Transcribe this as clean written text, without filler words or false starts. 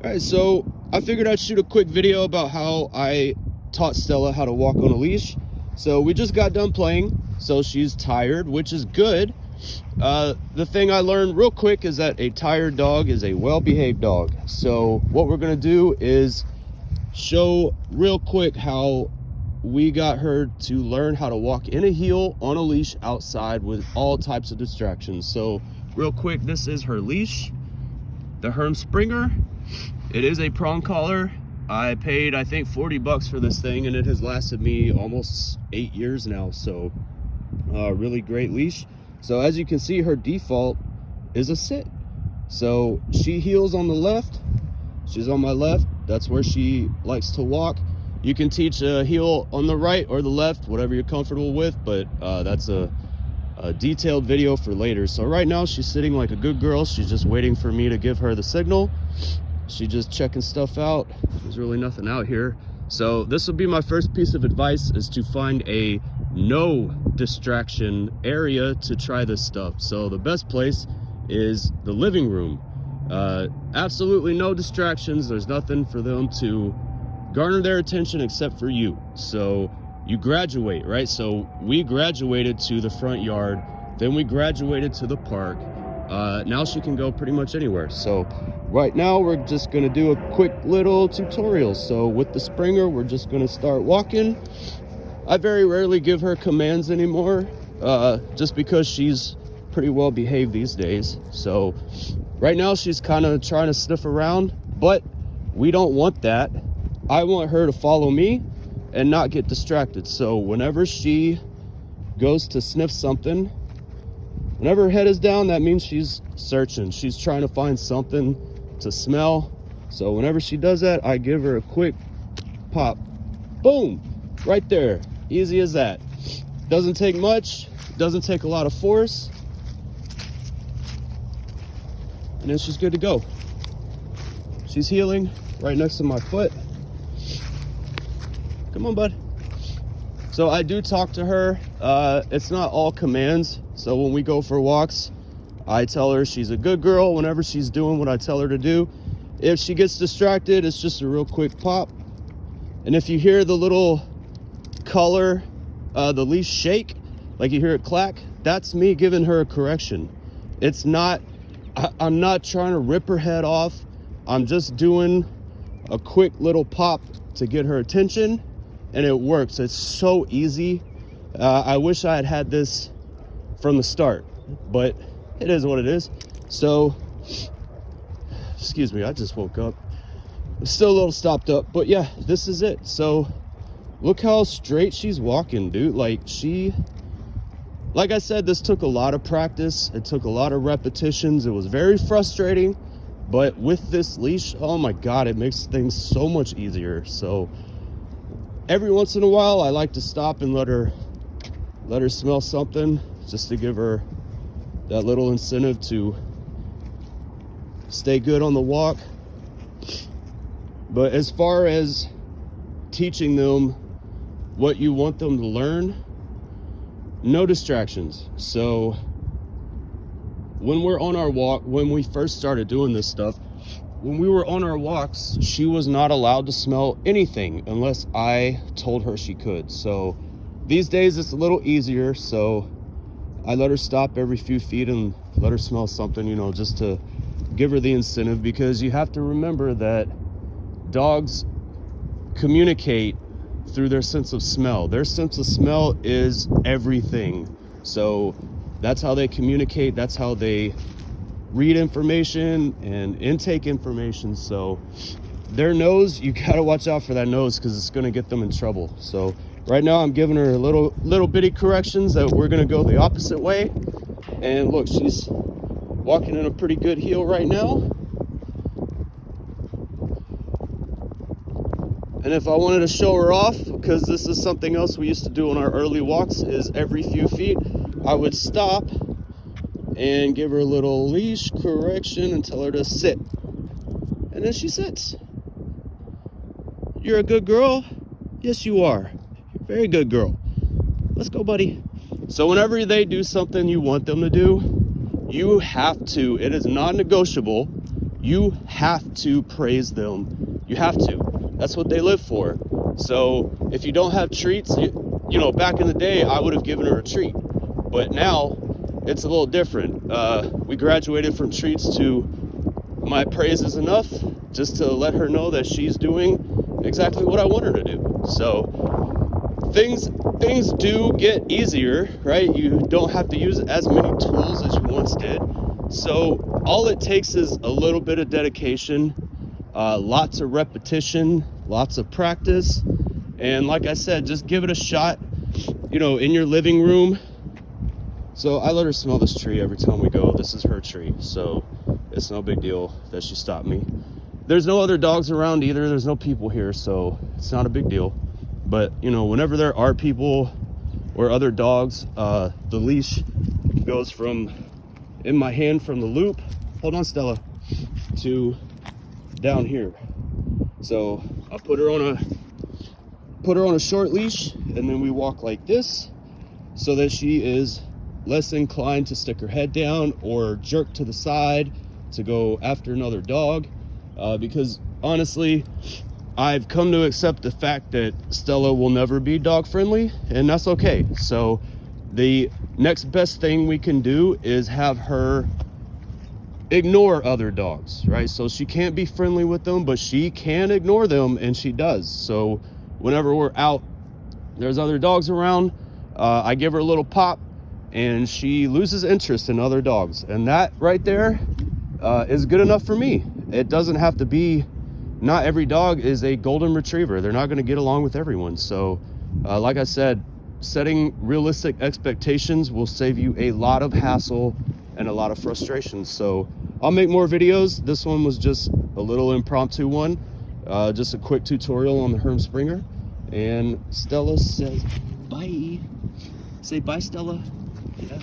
All right, so I figured I'd shoot a quick video about how I taught Stella how to walk on a leash. So we just got done playing, so she's tired, which is good. The thing I learned real quick is that a tired dog is a well-behaved dog. So what we're gonna do is show real quick how we got her to learn how to walk in a heel on a leash outside with all types of distractions. So real quick, this is her leash, the Herm Sprenger. It is a prong collar. I paid, I think, 40 bucks for this thing, and it has lasted me almost 8 years now. So really great leash. So as you can see, her default is a sit. So she heels on the left, she's on my left, that's where she likes to walk. You can teach a heel on the right or the left, whatever you're comfortable with, but that's a detailed video for later. So right now she's sitting like a good girl. She's just waiting for me to give her the signal. She's just checking stuff out. There's really nothing out here. So this will be my first piece of advice, is to find a no distraction area to try this stuff. So the best place is the living room. Absolutely no distractions. There's nothing for them to garner their attention except for you. So you graduate, right? So we graduated to the front yard, then we graduated to the park. Now she can go pretty much anywhere. So right now we're just gonna do a quick little tutorial. So with the Sprenger, we're just gonna start walking. I very rarely give her commands anymore, just because she's pretty well behaved these days. So right now she's kind of trying to sniff around, but we don't want that. I want her to follow me and not get distracted. So whenever she goes to sniff something, whenever her head is down, that means she's searching. She's trying to find something to smell. So whenever she does that, I give her a quick pop. Boom, right there. Easy as that. Doesn't take much, doesn't take a lot of force, and then she's good to go. She's healing right next to my foot. Come on, bud. So I do talk to her. It's not all commands. So when we go for walks, I tell her she's a good girl whenever she's doing what I tell her to do. If she gets distracted, it's just a real quick pop. And if you hear the little collar, the leash shake, like you hear it clack, that's me giving her a correction. It's not, I'm not trying to rip her head off. I'm just doing a quick little pop to get her attention, and it works. It's so easy. I wish I had had this from the start, but it is what it is. So, excuse me, I just woke up. I'm still a little stopped up, but yeah, this is it. So look how straight she's walking, dude. Like I said, this took a lot of practice. It took a lot of repetitions. It was very frustrating, but with this leash, oh my God, it makes things so much easier. So every once in a while, I like to stop and let her smell something, just to give her that little incentive to stay good on the walk. But as far as teaching them what you want them to learn, no distractions. So when we're on our walk, when we first started doing this stuff, when we were on our walks, she was not allowed to smell anything unless I told her she could. So these days it's a little easier. So I let her stop every few feet and let her smell something, you know, just to give her the incentive, because you have to remember that dogs communicate through their sense of smell. Their sense of smell is everything. So that's how they communicate. That's how they read information and intake information. So their nose, you gotta watch out for that nose, because it's gonna get them in trouble. So right now I'm giving her little bitty corrections that we're gonna go the opposite way. And look, she's walking in a pretty good heel right now. And if I wanted to show her off, because this is something else we used to do on our early walks, is every few feet I would stop and give her a little leash correction and tell her to sit. And then she sits. You're a good girl? Yes, you are. You're a very good girl. Let's go, buddy. So whenever they do something you want them to do, you have to, it is non-negotiable you have to praise them. You have to. That's what they live for. So if you don't have treats, you know, back in the day, I would have given her a treat. But now it's a little different. We graduated from treats to my praise is enough, just to let her know that she's doing exactly what I want her to do. So things do get easier, right? You don't have to use as many tools as you once did. So all it takes is a little bit of dedication, lots of repetition, lots of practice. And like I said, just give it a shot, you know, in your living room. So I let her smell this tree every time we go. This is her tree, so it's no big deal that she stopped me. There's no other dogs around either. There's no people here, so it's not a big deal. But, you know, whenever there are people or other dogs, the leash goes from in my hand from the loop, hold on Stella, to down here. So I put her on a short leash, and then we walk like this so that she is less inclined to stick her head down or jerk to the side to go after another dog, because honestly, I've come to accept the fact that Stella will never be dog friendly, and that's okay. So the next best thing we can do is have her ignore other dogs, right? So she can't be friendly with them, but she can ignore them, and she does. So whenever we're out, there's other dogs around, I give her a little pop, and she loses interest in other dogs. And that right there is good enough for me. It doesn't have to be, not every dog is a golden retriever. They're not going to get along with everyone. So like I said, setting realistic expectations will save you a lot of hassle and a lot of frustration. So I'll make more videos. This one was just a little impromptu one, just a quick tutorial on the Herm Sprenger. And Stella says bye. Say bye, Stella. Yeah.